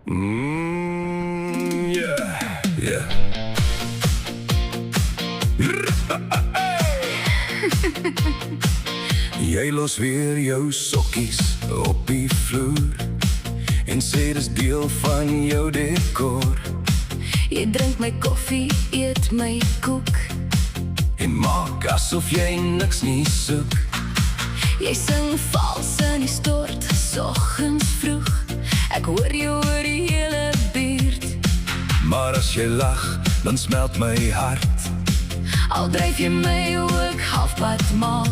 Yeah, yeah. Jy los weer jou sokkies op die vloer en sê dis deel van jou dekor. Jy drink my koffie, eet my koek. En maak asof jy niks nie soek. Jy sing vals in die stort, soggens vroeg. Ek hoor jou oor die hele buurt. Maar as jy lag, dan smelt my hart. Al dryf jy my ook halfpad mal.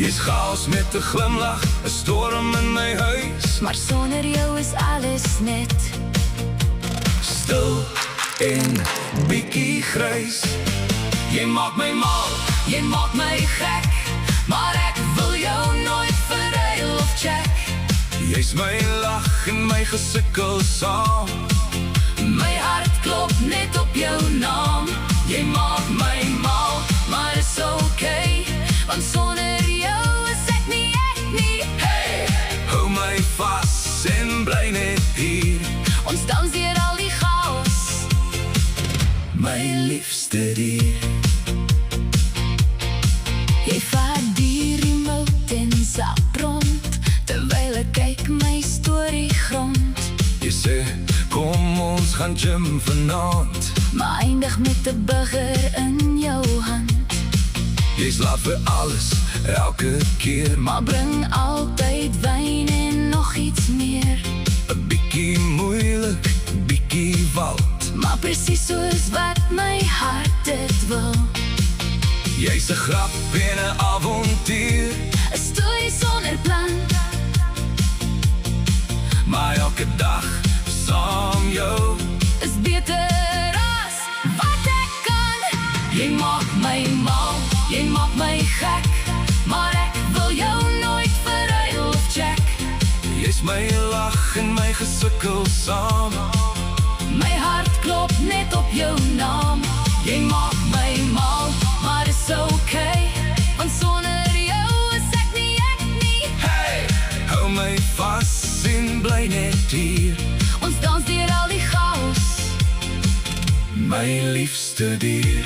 Jy's chaos met 'n glimlach, 'n storm in my huis. Maar sonder jou is alles net Stil en bietjie grys. Jy maak my mal, jy maak my gek. Maar ek wil jou nooit verruil of check. Jy's my lag en my gesukkel saam. My hart klop net op jou naam. Jy maak my mal, maar is okay. Want sonder jou is ek nie hey. Hou my vas en bly net hier. Ons dans deur al die chaos, My liefste dier. jy vat die remote en sap rond, terwyl ek kyk my storie grond. Jy sê, kom ons gaan gym vanaand. Maar eindig met 'n burger in jou hand. Jy's laat vir alles, elke keer. Maar bring altyd wyn en nog iets meer. 'n bietjie moeilik, bietjie wild. Maar presies soos wat my hart dit wil. Jy's 'n grap en 'n avontuur. 'n Storie sonder plan. Maar elke dag saam jou Is beter as wat ek kan. Jy maak my mal, jy maak my gek. Maar ek wil jou nooit verruil of check. Jy's my lag en my gesukkel saam. My hart klop net op jou naam. Jy maak my mal, maar is okay. Want sonder jou is ek nie Hey, hou my vas en bly net hier. Ons dans deur al die chaos, My liefste dier.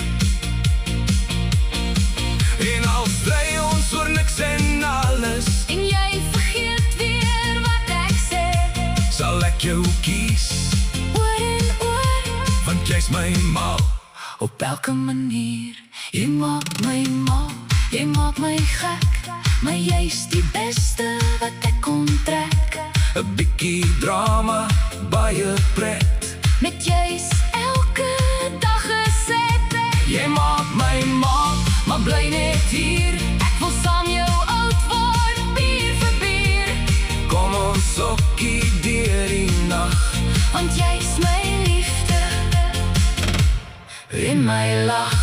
En al bly ons oor niks en alles, en jy vergeet weer wat ek sê. sal ek jou kies, Oor en oor, want jy's my mal. op elke manier. Jy maak my mal, jy maak my gek. Maar jy's die beste wat ek kon trek. 'n bietjie drama, baie pret. Met jy's elke dag gesê. Jy maak my mal, Maar bly net hier, ek wil saam jou oud word, bier vir bier. kom ons sokkie deur die nag. Want jy's my liefde en my lach.